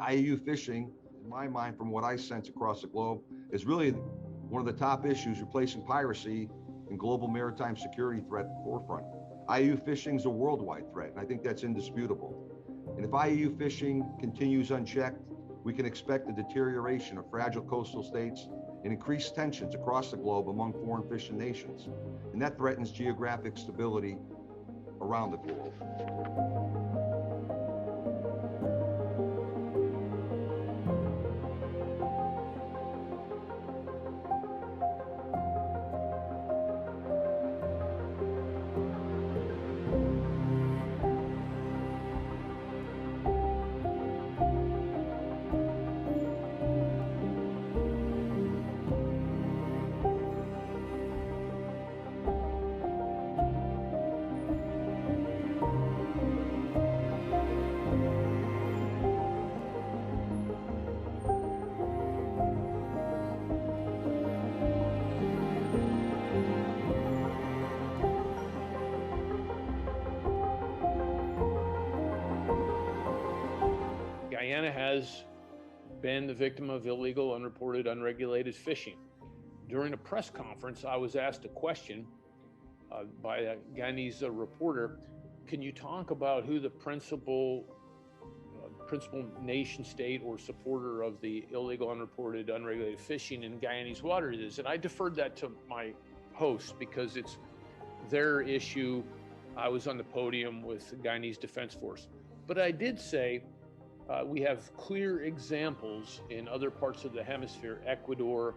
IUU fishing, in my mind, from what I sense across the globe, is really one of the top issues replacing piracy in global maritime security threat forefront. IUU fishing is a worldwide threat, and I think that's indisputable. And if IUU fishing continues unchecked, we can expect a deterioration of fragile coastal states and increased tensions across the globe among foreign fishing nations. And that threatens geographic stability around the globe. Guyana has been the victim of illegal, unreported, unregulated fishing. During a press conference, I was asked a question by a Guyanese reporter. Can you talk about who the principal nation state or supporter of the illegal, unreported, unregulated fishing in Guyanese waters is? And I deferred that to my host because it's their issue. I was on the podium with the Guyanese Defense Force. But I did say we have clear examples in other parts of the hemisphere, Ecuador,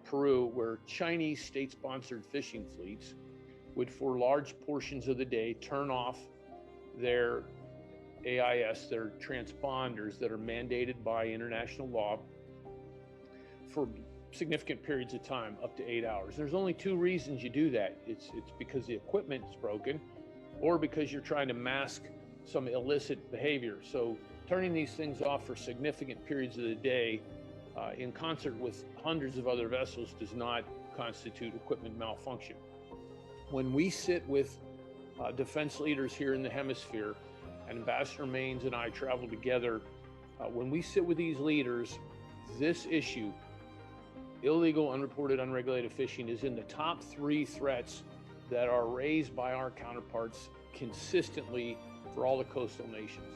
Peru, where Chinese state-sponsored fishing fleets would, for large portions of the day, turn off their AIS, their transponders that are mandated by international law for significant periods of time, up to 8 hours. There's only two reasons you do that. It's because the equipment is broken or because you're trying to mask some illicit behavior. So turning these things off for significant periods of the day in concert with hundreds of other vessels does not constitute equipment malfunction. When we sit with defense leaders here in the hemisphere, and Ambassador Maines and I travel together, when we sit with these leaders, this issue, illegal, unreported, unregulated fishing, is in the top 3 threats that are raised by our counterparts consistently for all the coastal nations.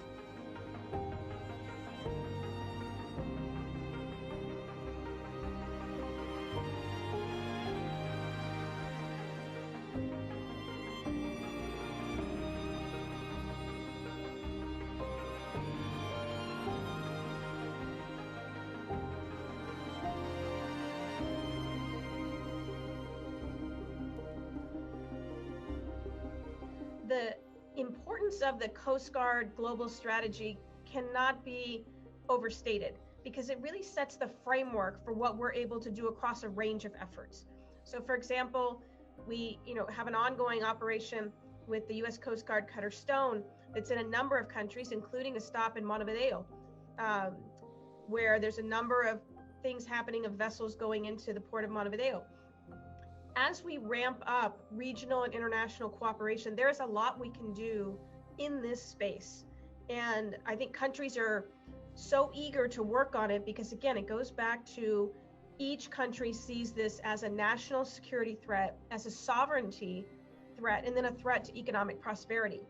The importance of the Coast Guard global strategy cannot be overstated because it really sets the framework for what we're able to do across a range of efforts. So for example, we have an ongoing operation with the U.S. Coast Guard Cutter Stone that's in a number of countries, including a stop in Montevideo, where there's a number of things happening of vessels going into the port of Montevideo. As we ramp up regional and international cooperation, there's a lot we can do in this space. And I think countries are so eager to work on it because, again, it goes back to each country sees this as a national security threat, as a sovereignty threat, and then a threat to economic prosperity.